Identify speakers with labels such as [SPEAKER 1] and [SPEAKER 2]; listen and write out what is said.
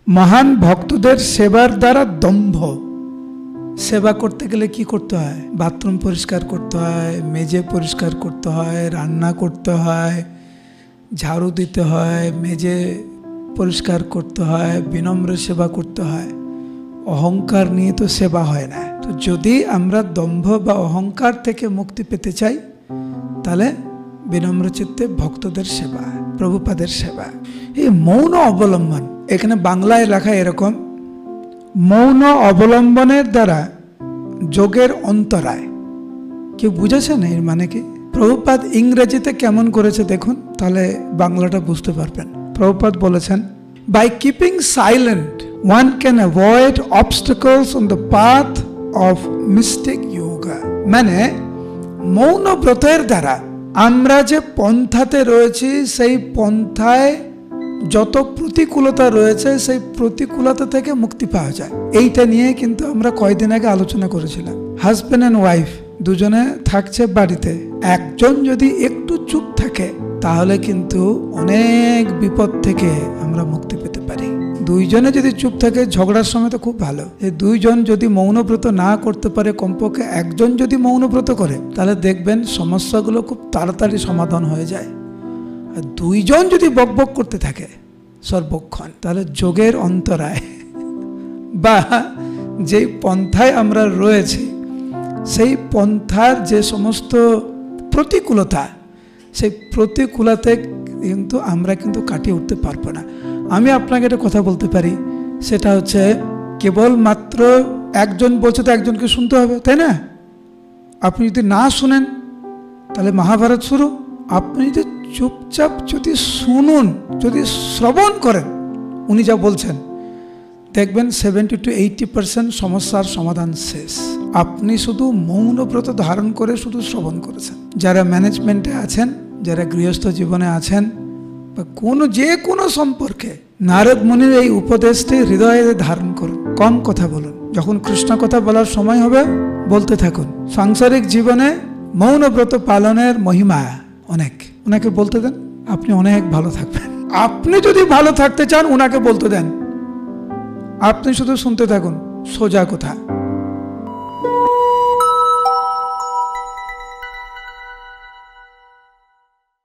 [SPEAKER 1] মহান ভক্তদের সেবার দ্বারা দম্ভ। সেবা করতে গেলে কি করতে হয়? বাথরুম পরিষ্কার করতে হয়, মেজে পরিষ্কার করতে হয়, রান্না করতে হয়, ঝাড়ু দিতে হয়, মেজে পরিষ্কার করতে হয়, বিনম্র সেবা করতে হয়। অহংকার নিয়ে তো সেবা হয় না। তো যদি আমরা দম্ভ বা অহংকার থেকে মুক্তি পেতে চাই, তাহলে বিনম্র চিত্তে ভক্তদের সেবা, প্রভুপাদের সেবা। এই মৌন অবলম্বন, এখানে বাংলায় লেখা এরকম, মৌন অবলম্বনের দ্বারা যোগের অন্তরায়। কেউ বুঝেছেন এর মানে কি? প্রভুপাদ ইংরেজিতে কেমন করেছে দেখুন, তাহলে বাংলাটা বুঝতে পারবেন। প্রভুপাদ বলেছেন, by keeping silent one can avoid obstacles on the path of mystic yoga। মানে মৌন ব্রতের দ্বারা আমরা যে পন্থাতে রয়েছি, সেই পন্থায় যত প্রতিকূলতা রয়েছে, সেই প্রতিকূলতা থেকে মুক্তি পাওয়া যায়। এইটা নিয়ে কিন্তু আমরা কয়েকদিন আগে আলোচনা করেছিলাম। হাজব্যান্ড অ্যান্ড ওয়াইফ দুজনে থাকছে বাড়িতে, একজন যদি একটু চুপ থাকে, তাহলে কিন্তু অনেক বিপদ থেকে আমরা মুক্তি পেতে পারি। দুইজনে যদি চুপ থাকে, ঝগড়ার সময় তো খুব ভালো। এই দুইজন যদি মৌনব্রত না করতে পারে, কমপক্ষে একজন যদি মৌনব্রত করে, তাহলে দেখবেন সমস্যাগুলো খুব তাড়াতাড়ি সমাধান হয়ে যায়। আর দুইজন যদি বকবক করতে থাকে সর্বক্ষণ, তাহলে যোগের অন্তরায় বা যেই পন্থায় আমরা রয়েছি, সেই পন্থার যে সমস্ত প্রতিকূলতা, সেই প্রতিকূলতা কিন্তু আমরা কিন্তু কাটিয়ে উঠতে পারবো না। আমি আপনাকে একটা কথা বলতে পারি, সেটা হচ্ছে কেবলমাত্র একজন বলছে তো একজনকে শুনতে হবে, তাই না? আপনি যদি না শুনেন, তাহলে মহাভারত শুরু। আপনি যদি চুপচাপ যদি শুনুন, যদি শ্রবণ করেন উনি যা বলছেন, দেখবেন 70 to 80% সমস্যার সমাধান শেষ। আপনি শুধু মৌনব্রত ধারণ করে শুধু শ্রবণ করেছেন। যারা ম্যানেজমেন্টে আছেন, যারা গৃহস্থ জীবনে আছেন, বা যে কোনো সম্পর্কে নারদ মুনির এই উপদেশটি হৃদয়ে ধারণ করুন। কম কথা বলুন, যখন কৃষ্ণ কথা বলার সময় হবে বলতে থাকুন। সাংসারিক জীবনে মৌনব্রত পালনের মহিমা অনেক, ওনাকে বলতে দেন, আপনি অনেক ভালো থাকবেন। আপনি যদি ভালো থাকতে চান, ওনাকে বলতে দেন, আপনি শুধু শুনতে থাকুন, সোজা কথা।